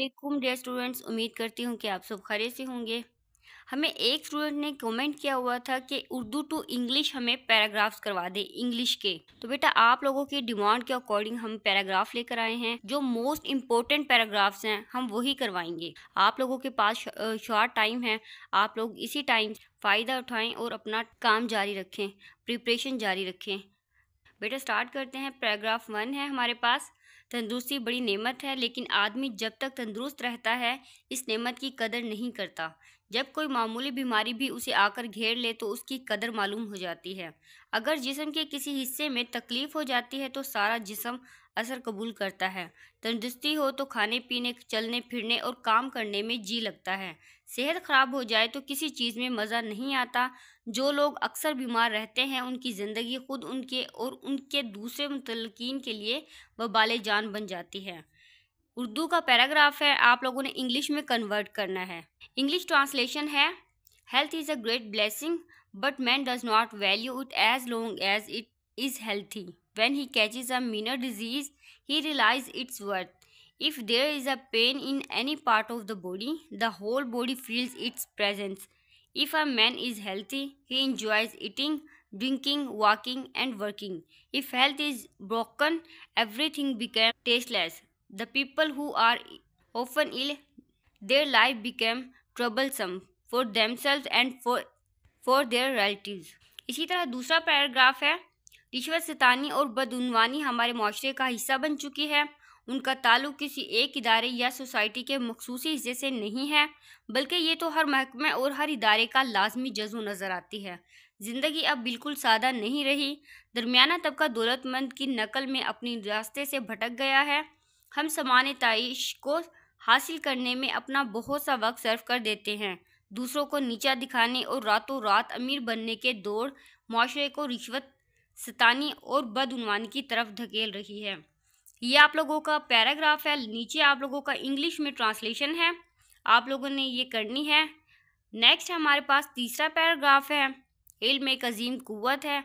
वालेकुम dear students, उम्मीद करती हूँ कि आप सब खैरियत से होंगे। हमें एक स्टूडेंट ने कमेंट किया हुआ था कि उर्दू टू इंग्लिश हमें पैराग्राफ्स करवा दे इंग्लिश के। तो बेटा आप लोगों की डिमांड के अकॉर्डिंग हम पैराग्राफ लेकर आए हैं। जो मोस्ट इम्पोर्टेंट पैराग्राफ्स हैं हम वही करवाएंगे। आप लोगों के पास शॉर्ट टाइम है, आप लोग इसी टाइम फ़ायदा उठाएं और अपना काम जारी रखें, प्रिपरेशन जारी रखें। बेटा स्टार्ट करते हैं। पैराग्राफ 1 है हमारे पास। तंदुरुस्ती बड़ी नेमत है, लेकिन आदमी जब तक तंदुरुस्त रहता है इस नेमत की कदर नहीं करता। जब कोई मामूली बीमारी भी उसे आकर घेर ले तो उसकी कदर मालूम हो जाती है। अगर जिस्म के किसी हिस्से में तकलीफ हो जाती है तो सारा जिस्म असर कबूल करता है। तंदुरुस्ती हो तो खाने पीने, चलने फिरने और काम करने में जी लगता है। सेहत खराब हो जाए तो किसी चीज़ में मज़ा नहीं आता। जो लोग अक्सर बीमार रहते हैं उनकी ज़िंदगी खुद उनके और उनके दूसरे मुतल्लिकीन के लिए वबाले जान बन जाती है। उर्दू का पैराग्राफ है, आप लोगों ने इंग्लिश में कन्वर्ट करना है। इंग्लिश ट्रांसलेशन है, health is a great blessing but man does not value it as long as it is healthy. When he catches a minor disease he realises its worth. If there is a pain in any part of the body, the whole body feels its presence. If a man is healthy, he enjoys eating, drinking, walking, and working. If health is broken, everything becomes tasteless. The people who are often ill, their life become troublesome for themselves and for their relatives. इसी तरह दूसरा paragraph है, रिश्वत सितानी और बदउनवानी हमारे माशरे का हिस्सा बन चुकी है। उनका ताल्लुक किसी एक इदारे या सोसाइटी के मखसूसी हिस्से से नहीं है, बल्कि ये तो हर महकमे और हर इदारे का लाजमी जज्व नज़र आती है। ज़िंदगी अब बिल्कुल सादा नहीं रही। दरमियाना तबका दौलतमंद की नकल में अपनी रास्ते से भटक गया है। हम सामान्य ताइश को हासिल करने में अपना बहुत सा वक्त सर्व कर देते हैं। दूसरों को नीचा दिखाने और रातों रात अमीर बनने के दौड़ माशरे को रिश्वत सितानी और बदउनवानी की तरफ धकेल रही है। ये आप लोगों का पैराग्राफ है। नीचे आप लोगों का इंग्लिश में ट्रांसलेशन है, आप लोगों ने ये करनी है। नेक्स्ट हमारे पास तीसरा पैराग्राफ है, इल्म एक अजीम कुव्वत है।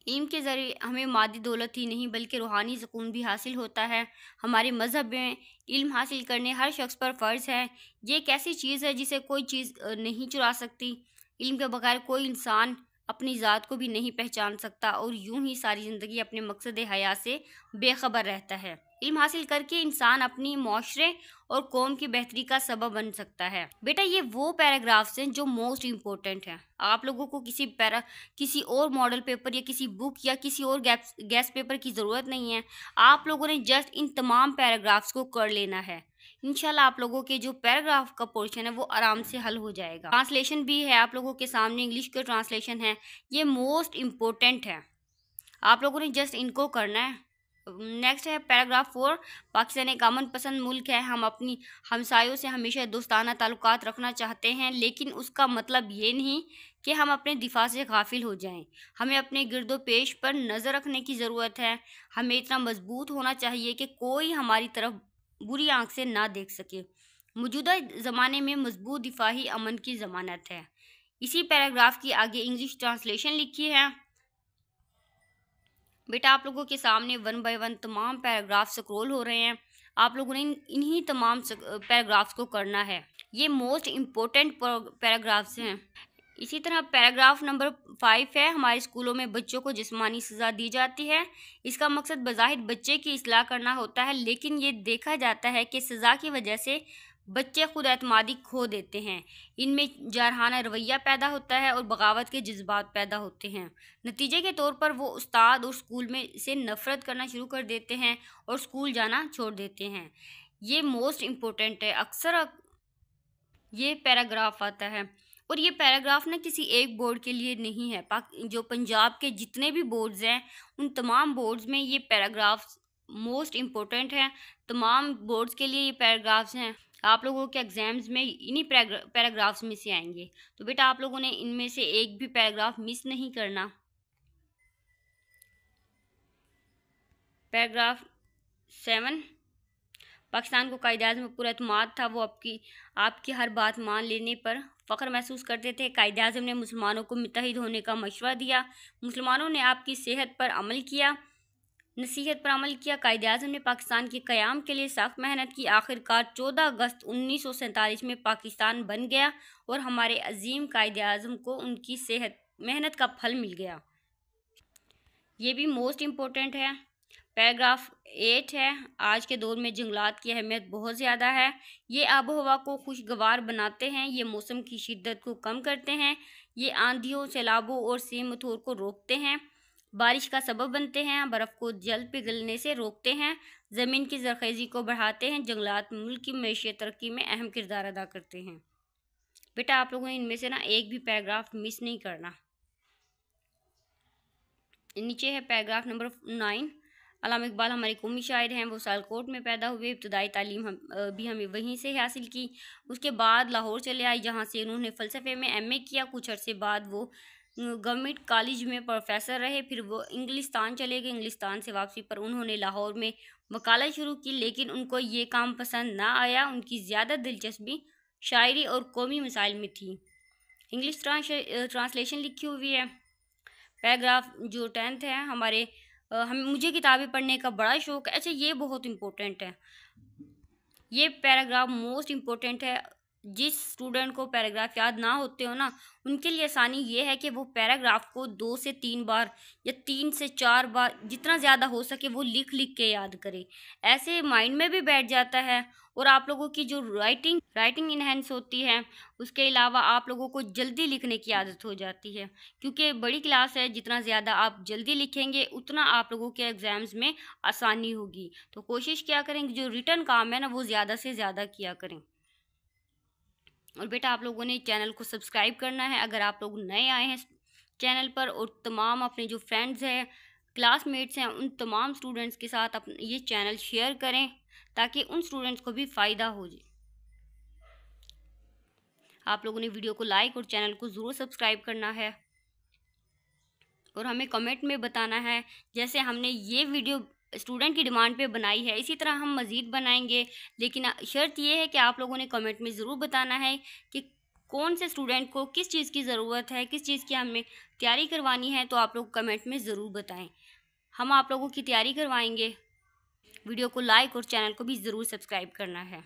इल्म के ज़रिए हमें मादी दौलत ही नहीं बल्कि रूहानी सुकून भी हासिल होता है। हमारे मज़हब में इल्म हासिल करने हर शख्स पर फ़र्ज़ है। ये एक ऐसी चीज़ है जिसे कोई चीज़ नहीं चुरा सकती। इल्म के बगैर कोई इंसान अपनी ज़ात को भी नहीं पहचान सकता और यूं ही सारी ज़िंदगी अपने मकसद हयात से बेखबर रहता है। इल्म हासिल करके इंसान अपनी माशरे और कौम की बेहतरी का सबब बन सकता है। बेटा ये वो पैराग्राफ्स हैं जो मोस्ट इम्पोर्टेंट हैं। आप लोगों को किसी और मॉडल पेपर या किसी बुक या किसी और गैस पेपर की ज़रूरत नहीं है। आप लोगों ने जस्ट इन तमाम पैराग्राफ्स को कर लेना है। इंशाल्लाह आप लोगों के जो पैराग्राफ का पोर्शन है वो आराम से हल हो जाएगा। ट्रांसलेशन भी है आप लोगों के सामने, इंग्लिश का ट्रांसलेशन है, ये मोस्ट इम्पोर्टेंट है। आप लोगों ने जस्ट इनको करना है। नेक्स्ट है पैराग्राफ 4, पाकिस्तान एक अमन पसंद मुल्क है। हम अपनी हमसायों से हमेशा दोस्ताना ताल्लुकात रखना चाहते हैं, लेकिन उसका मतलब ये नहीं कि हम अपने दिफा से गाफिल हो जाएं। हमें अपने गिरदो पेश पर नज़र रखने की ज़रूरत है। हमें इतना मजबूत होना चाहिए कि कोई हमारी तरफ बुरी आंख से ना देख सके। मौजूदा ज़माने में मजबूत दिफा ही अमन की ज़मानत है। इसी पैराग्राफ की आगे इंग्लिश ट्रांसलेशन लिखी है। बेटा आप लोगों के सामने 1 बाय 1 तमाम पैराग्राफ स्क्रॉल हो रहे हैं। आप लोगों ने इन्हीं तमाम पैराग्राफ्स को करना है। ये मोस्ट इम्पोर्टेंट पैराग्राफ्स हैं। इसी तरह पैराग्राफ नंबर 5 है, हमारे स्कूलों में बच्चों को जिस्मानी सज़ा दी जाती है। इसका मकसद बज़ाहिर बच्चे की इस्लाह करना होता है, लेकिन ये देखा जाता है कि सज़ा की वजह से बच्चे खुद एतमादी खो देते हैं। इनमें जारहाना रवैया पैदा होता है और बगावत के जज्बात पैदा होते हैं। नतीजे के तौर पर वो उस्ताद और स्कूल में से नफ़रत करना शुरू कर देते हैं और स्कूल जाना छोड़ देते हैं। ये मोस्ट इम्पोर्टेंट है। अक्सर ये पैराग्राफ आता है और ये पैराग्राफ ना किसी एक बोर्ड के लिए नहीं है। जो पंजाब के जितने भी बोर्ड्स हैं उन तमाम बोर्ड्स में ये पैराग्राफ्स मोस्ट इम्पोर्टेंट हैं। तमाम बोर्ड्स के लिए ये पैराग्राफ्स हैं। आप लोगों के एग्ज़ाम्स में इन्हीं पैराग्राफ्स में से आएंगे। तो बेटा आप लोगों ने इनमें से एक भी पैराग्राफ मिस नहीं करना। पैराग्राफ 7, पाकिस्तान को कायद-ए-आज़म पर पूरा एतमाद था। वो आपकी हर बात मान लेने पर फ़ख्र महसूस करते थे। कायद-ए-आज़म ने मुसलमानों को मुत्तहिद होने का मशवरा दिया। मुसलमानों ने आपकी सेहत पर अमल किया। नसीहत पर अमल किया। कायद-ए-आज़म ने पाकिस्तान के क़याम के लिए सख्त मेहनत की। आखिरकार 14 अगस्त 1947 में पाकिस्तान बन गया और हमारे अजीम कायद-ए-आज़म को उनकी मेहनत का फल मिल गया। ये भी मोस्ट इम्पोर्टेंट है। पैराग्राफ 8 है, आज के दौर में जंगलात की अहमियत बहुत ज़्यादा है। ये आबो हवा को खुशगवार बनाते हैं, ये मौसम की शिद्दत को कम करते हैं, ये आंधियों, सैलाबों और सीमथोर को रोकते हैं, बारिश का सबब बनते हैं, बर्फ़ को जल्द पिघलने से रोकते हैं, ज़मीन की ज़रख़ेज़ी को बढ़ाते हैं। जंगलात मुल्क की मईशत तरक्की में अहम किरदार अदा करते हैं। बेटा आप लोगों ने इनमें से ना एक भी पैराग्राफ मिस नहीं करना। नीचे है पैराग्राफ नंबर 9। अल्लामा इकबाल हमारे कौमी शायर हैं। वो सियालकोट में पैदा हुए। इब्तदाई तालीम भी हमें वहीं से हासिल की। उसके बाद लाहौर चले आए, जहाँ से उन्होंने फ़लसफ़े में MA किया। कुछ अरसे बाद वो गवर्नमेंट कॉलेज में प्रोफेसर रहे। फिर वो इंग्लिस्तान चले गए। इंग्लिस्तान से वापसी पर उन्होंने लाहौर में वकालत शुरू की, लेकिन उनको ये काम पसंद ना आया। उनकी ज़्यादा दिलचस्पी शायरी और कौमी मसाइल में थी। इंग्लिश ट्रांसलेशन लिखी हुई है। पैराग्राफ जो 10th है, मुझे किताबें पढ़ने का बड़ा शौक़ है। अच्छा, ये बहुत इम्पोर्टेंट है। ये पैराग्राफ मोस्ट इम्पोर्टेंट है। जिस स्टूडेंट को पैराग्राफ याद ना होते हो ना, उनके लिए आसानी ये है कि वो पैराग्राफ को 2 से 3 बार या 3 से 4 बार, जितना ज़्यादा हो सके वो लिख लिख के याद करें। ऐसे माइंड में भी बैठ जाता है और आप लोगों की जो राइटिंग इन्हेंस होती है। उसके अलावा आप लोगों को जल्दी लिखने की आदत हो जाती है, क्योंकि बड़ी क्लास है। जितना ज़्यादा आप जल्दी लिखेंगे उतना आप लोगों के एग्ज़ाम्स में आसानी होगी। तो कोशिश क्या करें, जो रिटन काम है ना वो ज़्यादा से ज़्यादा किया करें। और बेटा आप लोगों ने चैनल को सब्सक्राइब करना है अगर आप लोग नए आए हैं चैनल पर, और तमाम अपने जो फ्रेंड्स हैं, क्लासमेट्स हैं, उन तमाम स्टूडेंट्स के साथ अपने ये चैनल शेयर करें ताकि उन स्टूडेंट्स को भी फ़ायदा हो जाए। आप लोगों ने वीडियो को लाइक और चैनल को ज़रूर सब्सक्राइब करना है और हमें कमेंट में बताना है। जैसे हमने ये वीडियो स्टूडेंट की डिमांड पे बनाई है, इसी तरह हम मज़ीद बनाएंगे। लेकिन शर्त ये है कि आप लोगों ने कमेंट में ज़रूर बताना है कि कौन से स्टूडेंट को किस चीज़ की ज़रूरत है, किस चीज़ की हमें तैयारी करवानी है। तो आप लोग कमेंट में ज़रूर बताएं, हम आप लोगों की तैयारी करवाएंगे। वीडियो को लाइक और चैनल को भी ज़रूर सब्सक्राइब करना है।